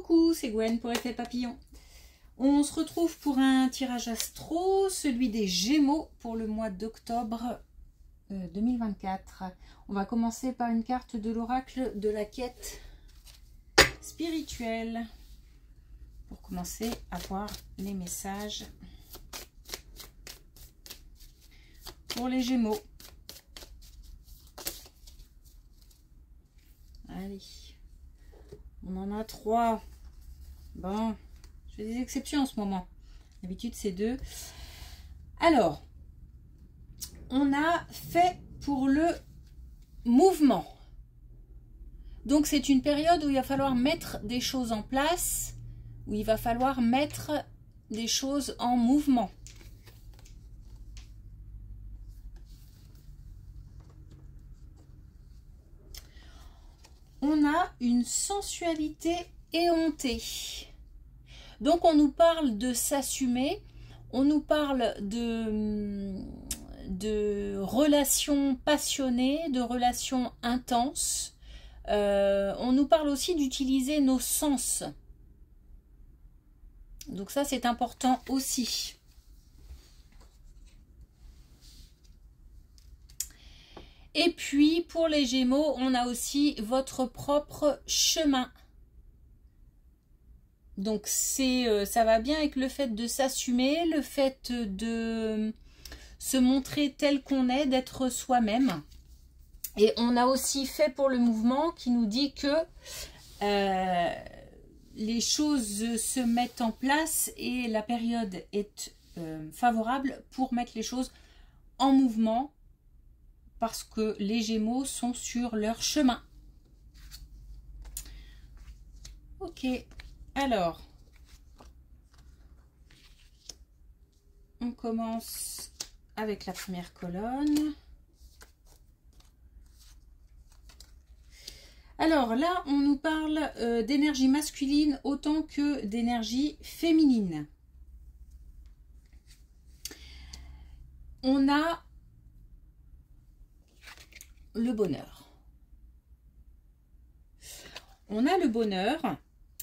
Coucou, c'est Gwen pour Effet Papillon. On se retrouve pour un tirage astro, celui des Gémeaux pour le mois d'octobre 2024. On va commencer par une carte de l'oracle de la quête spirituelle pour commencer à voir les messages pour les Gémeaux. Allez. On en a 3. Bon, je fais des exceptions en ce moment. D'habitude, c'est 2. Alors, on a fait pour le mouvement. Donc, c'est une période où il va falloir mettre des choses en place, où il va falloir mettre des choses en mouvement. On a une sensualité éhontée. Donc on nous parle de s'assumer, on nous parle de relations passionnées, de relations intenses. On nous parle aussi d'utiliser nos sens. Donc ça c'est important aussi. Et puis, pour les Gémeaux, on a aussi votre propre chemin. Donc, ça va bien avec le fait de s'assumer, le fait de se montrer tel qu'on est, d'être soi-même. Et on a aussi fait pour le mouvement qui nous dit que les choses se mettent en place et la période est favorable pour mettre les choses en mouvement. Parce que les Gémeaux sont sur leur chemin. Ok, alors, on commence avec la première colonne. Alors là, on nous parle d'énergie masculine autant que d'énergie féminine. On a le bonheur. On a le bonheur,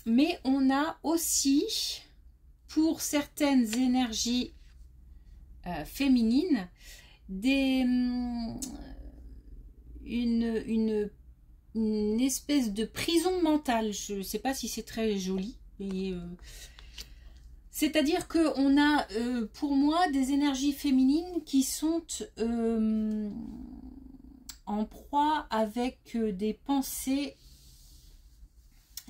mais on a aussi, pour certaines énergies féminines, une espèce de prison mentale. Je ne sais pas si c'est très joli, mais c'est-à-dire qu'on a, pour moi, des énergies féminines qui sont en proie avec des pensées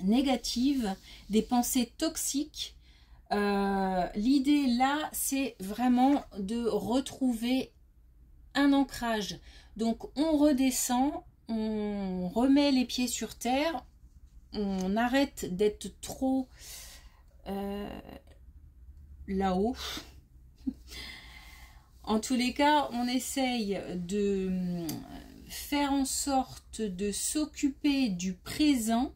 négatives, des pensées toxiques. L'idée là, c'est vraiment de retrouver un ancrage. Donc on redescend, on remet les pieds sur terre, on arrête d'être trop là-haut. En tous les cas, on essaye de faire en sorte de s'occuper du présent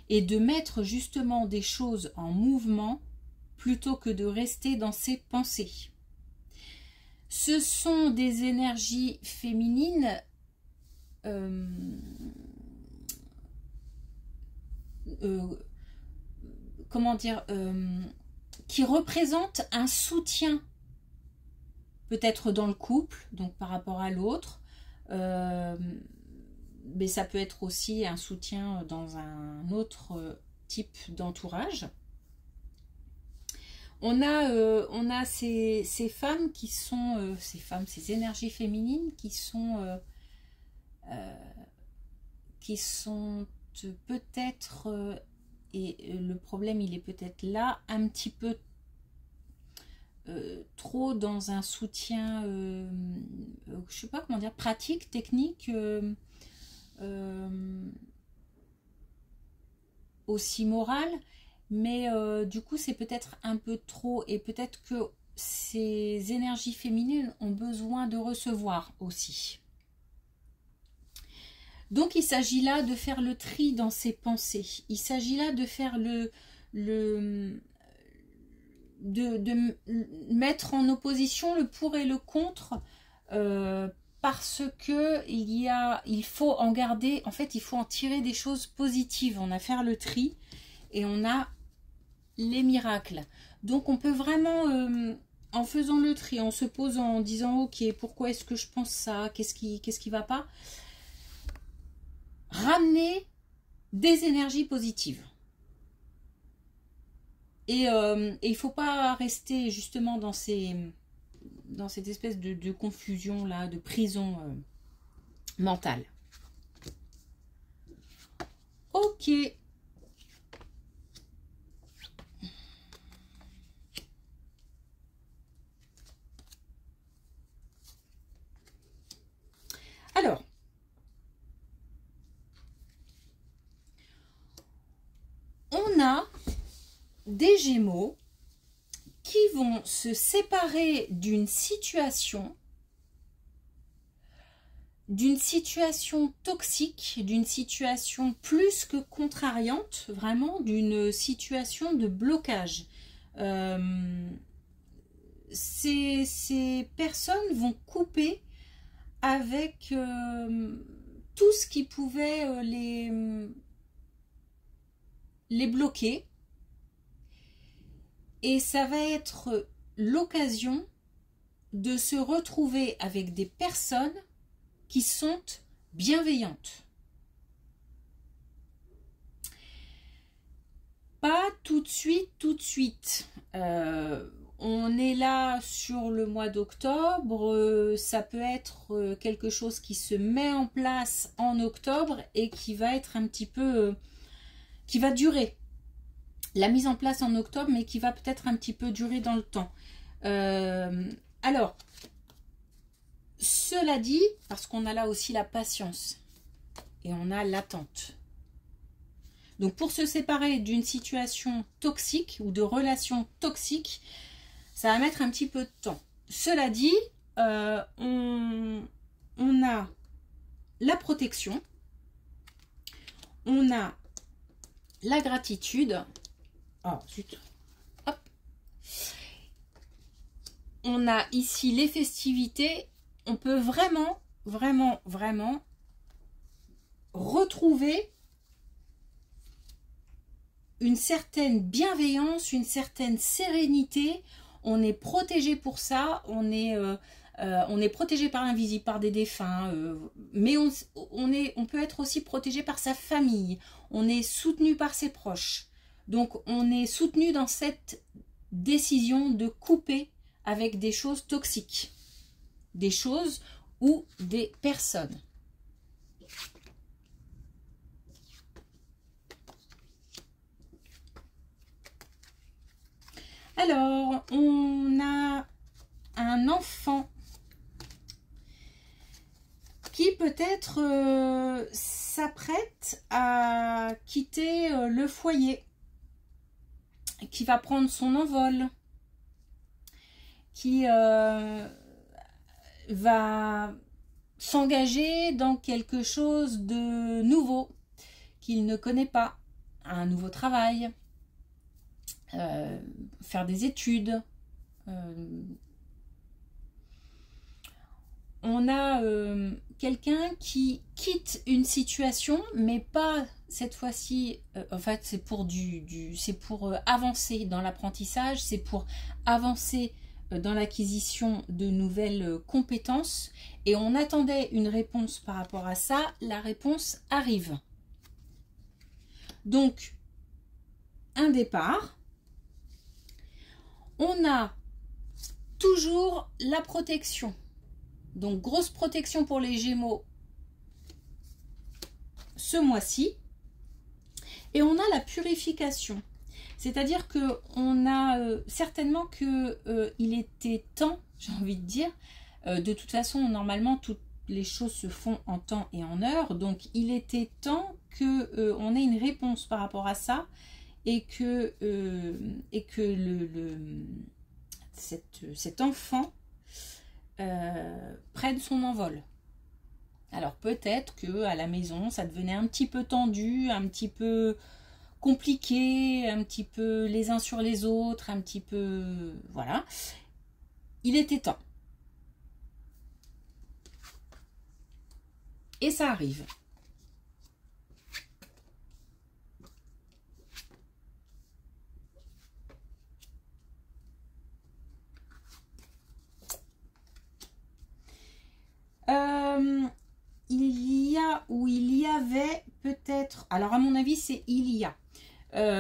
et de mettre justement des choses en mouvement plutôt que de rester dans ses pensées. Ce sont des énergies féminines comment dire, qui représentent un soutien peut-être dans le couple, donc par rapport à l'autre, mais ça peut être aussi un soutien dans un autre type d'entourage. On a ces femmes qui sont, ces énergies féminines qui sont peut-être, et le problème il est peut-être là, un petit peu trop dans un soutien, je sais pas comment dire, pratique, technique, aussi moral, mais du coup c'est peut-être un peu trop, et peut-être que ces énergies féminines ont besoin de recevoir aussi. Donc il s'agit là de faire le tri dans ses pensées, il s'agit là de faire de mettre en opposition le pour et le contre, parce que il faut en garder, en fait il faut en tirer des choses positives, on a à faire le tri et on a les miracles. Donc on peut vraiment, en faisant le tri, en se posant, en disant ok, pourquoi est-ce que je pense ça, qu'est-ce qui va pas, ramener des énergies positives. Et il ne faut pas rester justement dans cette espèce de confusion là, de prison mentale. Ok. Alors, on a des Gémeaux qui vont se séparer d'une situation toxique, d'une situation plus que contrariante, vraiment d'une situation de blocage. Ces personnes vont couper avec tout ce qui pouvait les bloquer. Et ça va être l'occasion de se retrouver avec des personnes qui sont bienveillantes. Pas tout de suite. On est là sur le mois d'octobre, ça peut être quelque chose qui se met en place en octobre et qui va être un petit peu, qui va durer. La mise en place en octobre, mais qui va peut-être un petit peu durer dans le temps. Alors, cela dit, parce qu'on a là aussi la patience et on a l'attente. Donc, pour se séparer d'une situation toxique ou de relations toxiques, ça va mettre un petit peu de temps. Cela dit, on a la protection, on a la gratitude. Oh, zut. Hop. On a ici les festivités. On peut vraiment retrouver une certaine bienveillance, une certaine sérénité. On est protégé pour ça. On est protégé par l'invisible, par des défunts. Mais on peut être aussi protégé par sa famille. On est soutenu par ses proches. Donc, on est soutenu dans cette décision de couper avec des choses toxiques. Des choses ou des personnes. Alors, on a un enfant qui peut-être s'apprête à quitter le foyer, qui va prendre son envol, qui va s'engager dans quelque chose de nouveau qu'il ne connaît pas, un nouveau travail, faire des études. On a quelqu'un qui quitte une situation, mais pas cette fois-ci, en fait c'est pour c'est pour avancer dans l'apprentissage, c'est pour avancer dans l'acquisition de nouvelles compétences, et on attendait une réponse par rapport à ça. La réponse arrive. Donc, un départ. On a toujours la protection. Donc, grosse protection pour les Gémeaux ce mois-ci. Et on a la purification. C'est-à-dire qu'on a certainement qu'il était temps, j'ai envie de dire, de toute façon, normalement, toutes les choses se font en temps et en heure. Donc, il était temps qu'on ait une réponse par rapport à ça et que cet enfant prenne son envol. Alors, peut-être qu'à la maison, ça devenait un petit peu tendu, un petit peu compliqué, un petit peu les uns sur les autres, un petit peu... Voilà. Il était temps. Et ça arrive. peut-être... Alors, à mon avis, c'est il y a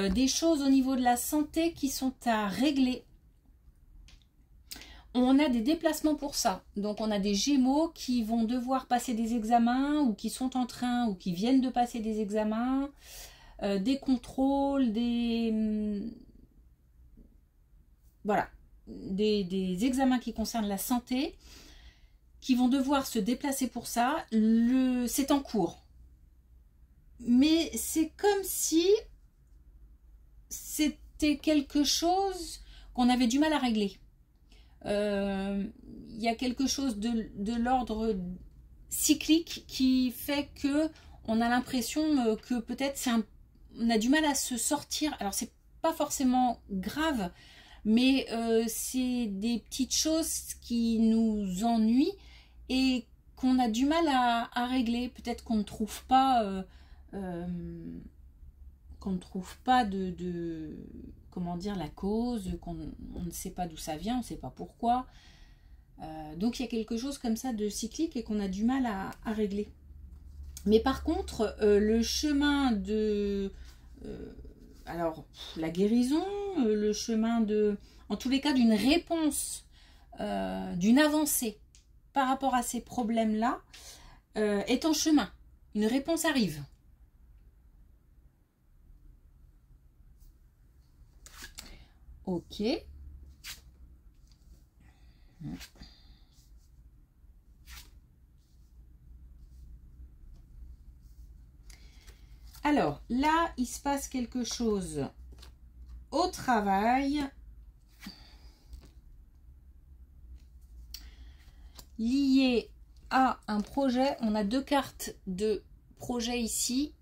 des choses au niveau de la santé qui sont à régler. On a des déplacements pour ça. Donc, on a des Gémeaux qui vont devoir passer des examens ou qui sont en train ou qui viennent de passer des examens, des contrôles, voilà, des examens qui concernent la santé, qui vont devoir se déplacer pour ça. C'est en cours. Mais c'est comme si c'était quelque chose qu'on avait du mal à régler. Il y a quelque chose de l'ordre cyclique qui fait que on a l'impression que peut-être on a du mal à se sortir. Alors c'est pas forcément grave, mais c'est des petites choses qui nous ennuient et qu'on a du mal à régler. Peut-être qu'on ne trouve pas comment dire, la cause, on ne sait pas d'où ça vient, on ne sait pas pourquoi. Donc il y a quelque chose comme ça de cyclique et qu'on a du mal à régler. Mais par contre, le chemin de... alors, la guérison, le chemin de... En tous les cas, d'une réponse, d'une avancée par rapport à ces problèmes-là, est en chemin. Une réponse arrive. Ok. Alors, là, il se passe quelque chose au travail. Lié à un projet. On a deux cartes de projet ici.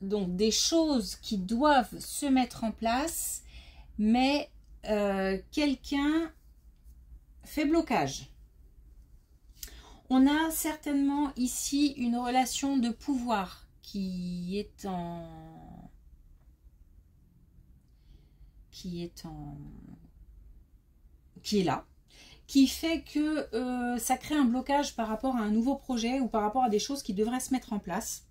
Donc, des choses qui doivent se mettre en place. Mais quelqu'un fait blocage. On a certainement ici une relation de pouvoir qui est là, qui fait que ça crée un blocage par rapport à un nouveau projet ou par rapport à des choses qui devraient se mettre en place.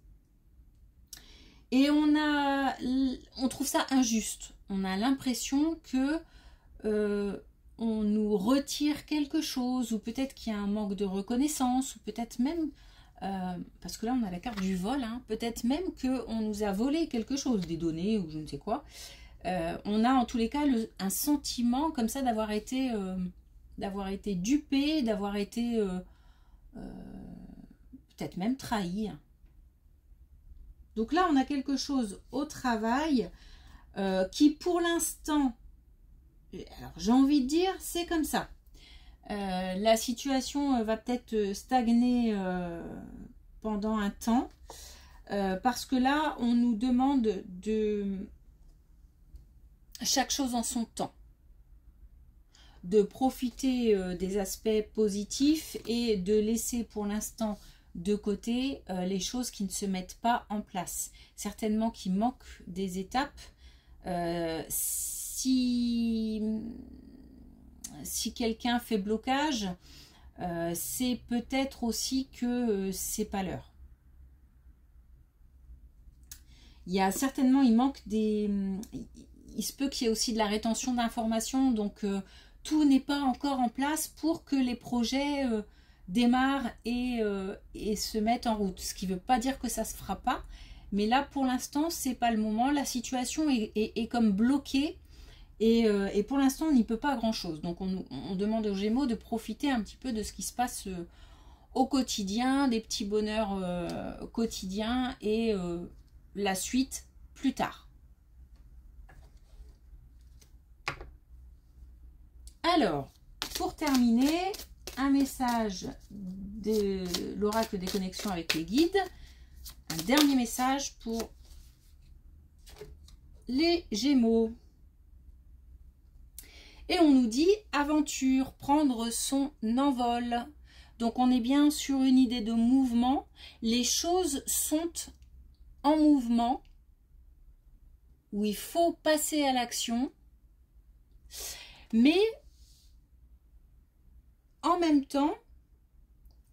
Et on trouve ça injuste. On a l'impression que on nous retire quelque chose, ou peut-être qu'il y a un manque de reconnaissance, ou peut-être même, parce que là on a la carte du vol, hein, peut-être même qu'on nous a volé quelque chose, des données ou je ne sais quoi. On a en tous les cas un sentiment comme ça d'avoir été dupé, d'avoir été peut-être même trahi. Donc là on a quelque chose au travail qui pour l'instant, alors j'ai envie de dire, c'est comme ça. La situation va peut-être stagner pendant un temps, parce que là, on nous demande de chaque chose en son temps, de profiter des aspects positifs et de laisser pour l'instant de côté les choses qui ne se mettent pas en place. Certainement qu'il manque des étapes. Si quelqu'un fait blocage, c'est peut-être aussi que c'est pas l'heure. Il y a certainement, il se peut qu'il y ait aussi de la rétention d'informations, donc tout n'est pas encore en place pour que les projets démarrent et se mettent en route. Ce qui ne veut pas dire que ça ne se fera pas, mais là pour l'instant c'est pas le moment. La situation est comme bloquée. Et pour l'instant, on n'y peut pas grand-chose. Donc, on demande aux Gémeaux de profiter un petit peu de ce qui se passe au quotidien, des petits bonheurs quotidiens et la suite plus tard. Alors, pour terminer, un message de l'oracle des connexions avec les guides. Un dernier message pour les Gémeaux. Et on nous dit aventure, prendre son envol. Donc on est bien sur une idée de mouvement. Les choses sont en mouvement, où il faut passer à l'action. Mais en même temps,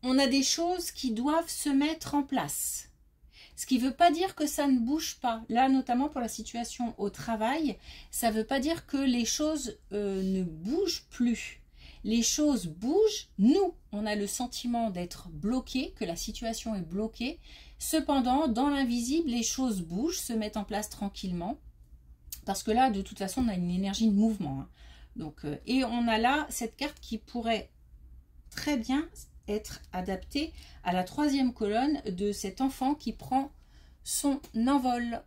on a des choses qui doivent se mettre en place. Ce qui ne veut pas dire que ça ne bouge pas. Là, notamment pour la situation au travail, ça ne veut pas dire que les choses ne bougent plus. Les choses bougent. Nous, on a le sentiment d'être bloqué, que la situation est bloquée. Cependant, dans l'invisible, les choses bougent, se mettent en place tranquillement. Parce que là, de toute façon, on a une énergie de mouvement. Hein. Donc, et on a là cette carte qui pourrait très bien être adaptée à la 3e colonne de cet enfant qui prend son envol.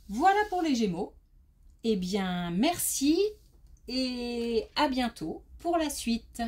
Voilà pour les Gémeaux. Eh bien, merci et à bientôt pour la suite.